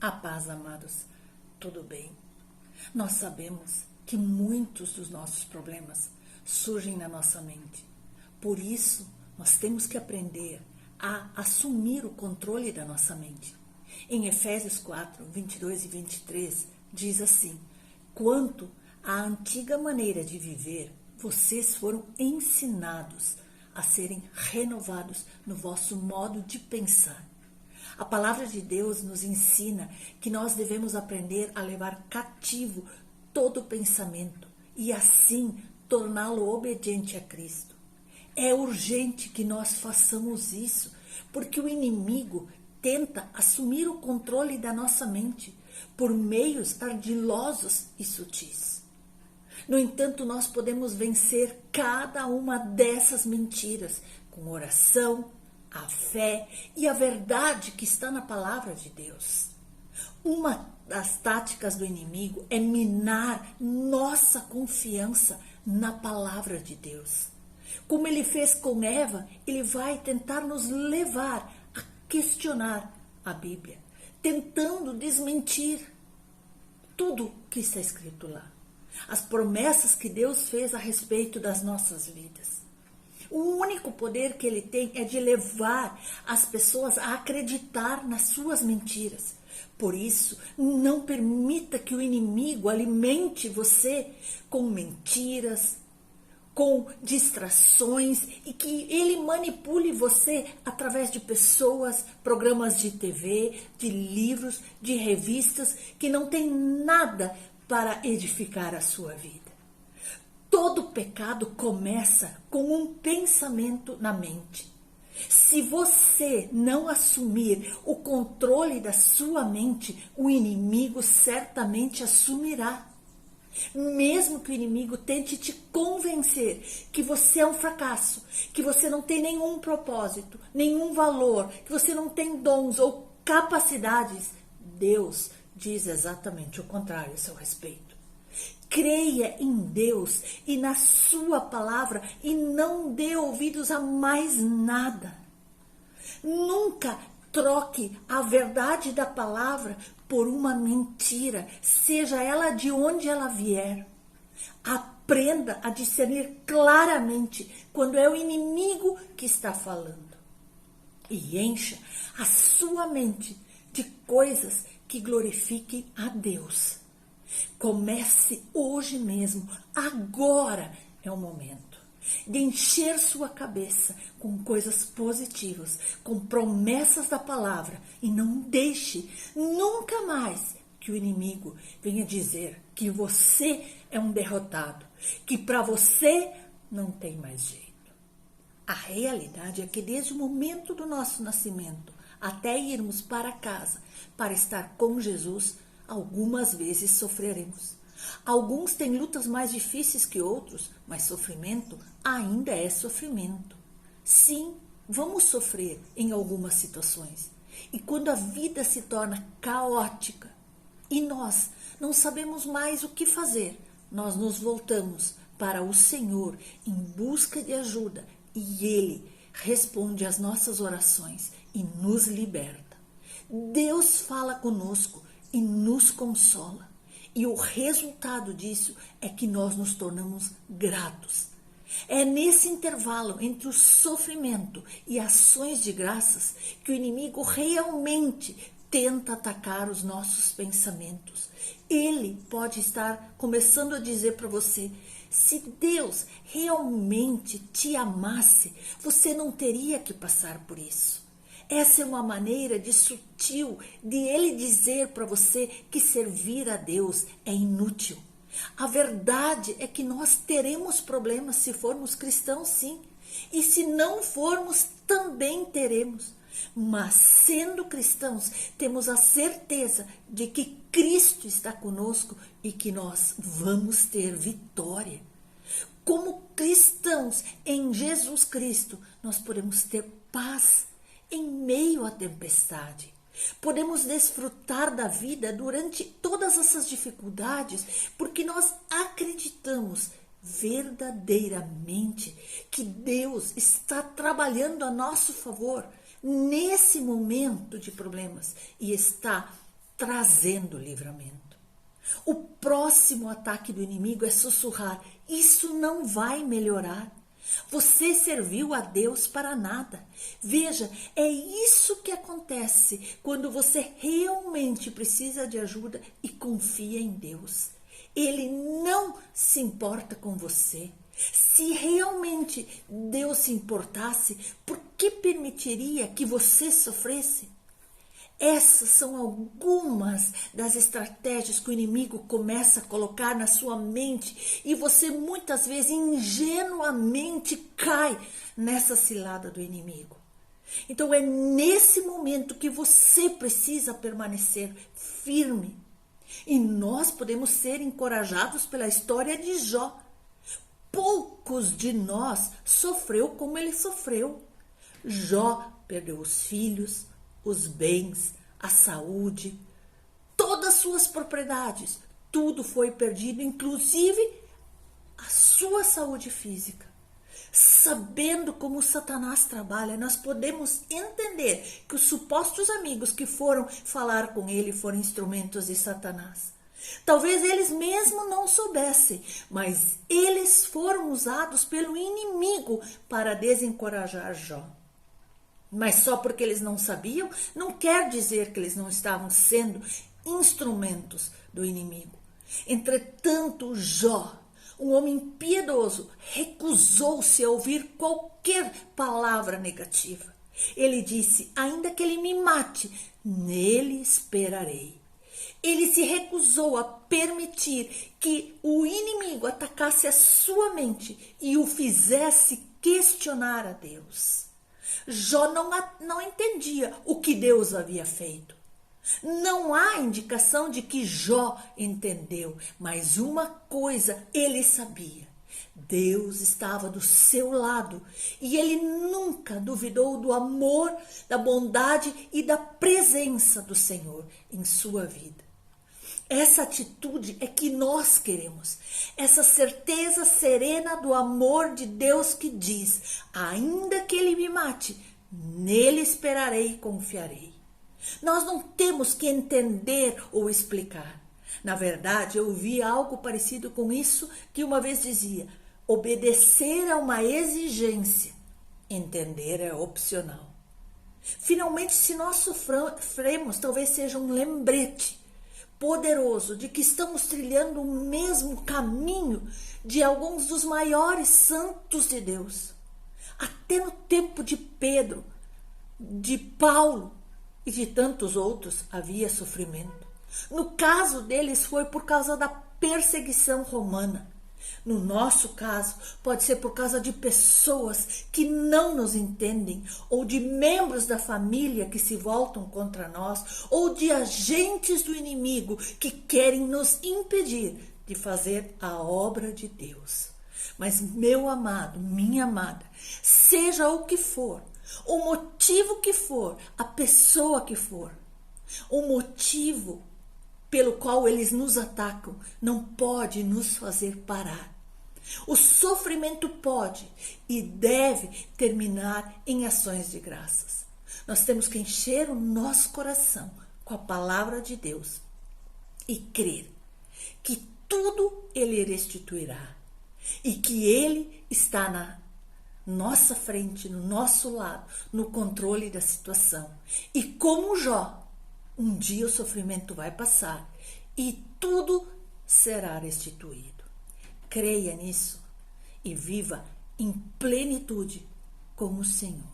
A paz, amados, tudo bem? Nós sabemos que muitos dos nossos problemas surgem na nossa mente. Por isso, nós temos que aprender a assumir o controle da nossa mente. Em Efésios 4, 22 e 23, diz assim: quanto à antiga maneira de viver, vocês foram ensinados a serem renovados no vosso modo de pensar. A palavra de Deus nos ensina que nós devemos aprender a levar cativo todo pensamento e assim torná-lo obediente a Cristo. É urgente que nós façamos isso, porque o inimigo tenta assumir o controle da nossa mente por meios ardilosos e sutis. No entanto, nós podemos vencer cada uma dessas mentiras com oração, a fé e a verdade que está na palavra de Deus. Uma das táticas do inimigo é minar nossa confiança na palavra de Deus. Como ele fez com Eva, ele vai tentar nos levar a questionar a Bíblia, tentando desmentir tudo que está escrito lá. As promessas que Deus fez a respeito das nossas vidas. O único poder que ele tem é de levar as pessoas a acreditar nas suas mentiras. Por isso, não permita que o inimigo alimente você com mentiras, com distrações e que ele manipule você através de pessoas, programas de TV, de livros, de revistas que não tem nada para edificar a sua vida. Todo pecado começa com um pensamento na mente. Se você não assumir o controle da sua mente, o inimigo certamente assumirá. Mesmo que o inimigo tente te convencer que você é um fracasso, que você não tem nenhum propósito, nenhum valor, que você não tem dons ou capacidades, Deus diz exatamente o contrário a seu respeito. Creia em Deus e na sua palavra e não dê ouvidos a mais nada. Nunca troque a verdade da palavra por uma mentira, seja ela de onde ela vier. Aprenda a discernir claramente quando é o inimigo que está falando. E encha a sua mente de coisas que glorifiquem a Deus. Comece hoje mesmo, agora é o momento de encher sua cabeça com coisas positivas, com promessas da palavra e não deixe nunca mais que o inimigo venha dizer que você é um derrotado, que para você não tem mais jeito. A realidade é que desde o momento do nosso nascimento até irmos para casa para estar com Jesus, algumas vezes sofreremos. Alguns têm lutas mais difíceis que outros, mas sofrimento ainda é sofrimento. Sim, vamos sofrer em algumas situações. E quando a vida se torna caótica e nós não sabemos mais o que fazer, nós nos voltamos para o Senhor em busca de ajuda e Ele responde às nossas orações e nos liberta. Deus fala conosco e nos consola. E o resultado disso é que nós nos tornamos gratos. É nesse intervalo entre o sofrimento e ações de graças que o inimigo realmente tenta atacar os nossos pensamentos. Ele pode estar começando a dizer para você: se Deus realmente te amasse, você não teria que passar por isso. Essa é uma maneira sutil de ele dizer para você que servir a Deus é inútil. A verdade é que nós teremos problemas se formos cristãos, sim. E se não formos, também teremos. Mas sendo cristãos, temos a certeza de que Cristo está conosco e que nós vamos ter vitória. Como cristãos em Jesus Cristo, nós podemos ter paz em meio à tempestade. Podemos desfrutar da vida durante todas essas dificuldades, porque nós acreditamos verdadeiramente que Deus está trabalhando a nosso favor nesse momento de problemas e está trazendo livramento. O próximo ataque do inimigo é sussurrar: isso não vai melhorar. Você serviu a Deus para nada. Veja, é isso que acontece quando você realmente precisa de ajuda e confia em Deus. Ele não se importa com você. Se realmente Deus se importasse, por que permitiria que você sofresse? Essas são algumas das estratégias que o inimigo começa a colocar na sua mente e você muitas vezes ingenuamente cai nessa cilada do inimigo. Então é nesse momento que você precisa permanecer firme. E nós podemos ser encorajados pela história de Jó. Poucos de nós sofreu como ele sofreu. Jó perdeu os filhos, os bens, a saúde, todas as suas propriedades, tudo foi perdido, inclusive a sua saúde física. Sabendo como Satanás trabalha, nós podemos entender que os supostos amigos que foram falar com ele foram instrumentos de Satanás. Talvez eles mesmos não soubessem, mas eles foram usados pelo inimigo para desencorajar Jó. Mas só porque eles não sabiam, não quer dizer que eles não estavam sendo instrumentos do inimigo. Entretanto, Jó, um homem piedoso, recusou-se a ouvir qualquer palavra negativa. Ele disse: ainda que ele me mate, nele esperarei. Ele se recusou a permitir que o inimigo atacasse a sua mente e o fizesse questionar a Deus. Jó não entendia o que Deus havia feito. Não há indicação de que Jó entendeu, mas uma coisa ele sabia: Deus estava do seu lado e ele nunca duvidou do amor, da bondade e da presença do Senhor em sua vida. Essa atitude é que nós queremos, essa certeza serena do amor de Deus que diz: ainda que ele me mate, nele esperarei e confiarei. Nós não temos que entender ou explicar. Na verdade, eu ouvi algo parecido com isso que uma vez dizia: obedecer é uma exigência, entender é opcional. Finalmente, se nós sofremos, talvez seja um lembrete poderoso de que estamos trilhando o mesmo caminho de alguns dos maiores santos de Deus. Até no tempo de Pedro, de Paulo e de tantos outros havia sofrimento. No caso deles foi por causa da perseguição romana. No nosso caso, pode ser por causa de pessoas que não nos entendem, ou de membros da família que se voltam contra nós, ou de agentes do inimigo que querem nos impedir de fazer a obra de Deus. Mas, meu amado, minha amada, seja o que for, o motivo que for, a pessoa que for, o motivo pelo qual eles nos atacam não pode nos fazer parar. O sofrimento pode e deve terminar em ações de graças. Nós temos que encher o nosso coração com a palavra de Deus e crer que tudo Ele restituirá e que Ele está na nossa frente, no nosso lado, no controle da situação. E como Jó, um dia o sofrimento vai passar e tudo será restituído. Creia nisso e viva em plenitude com o Senhor.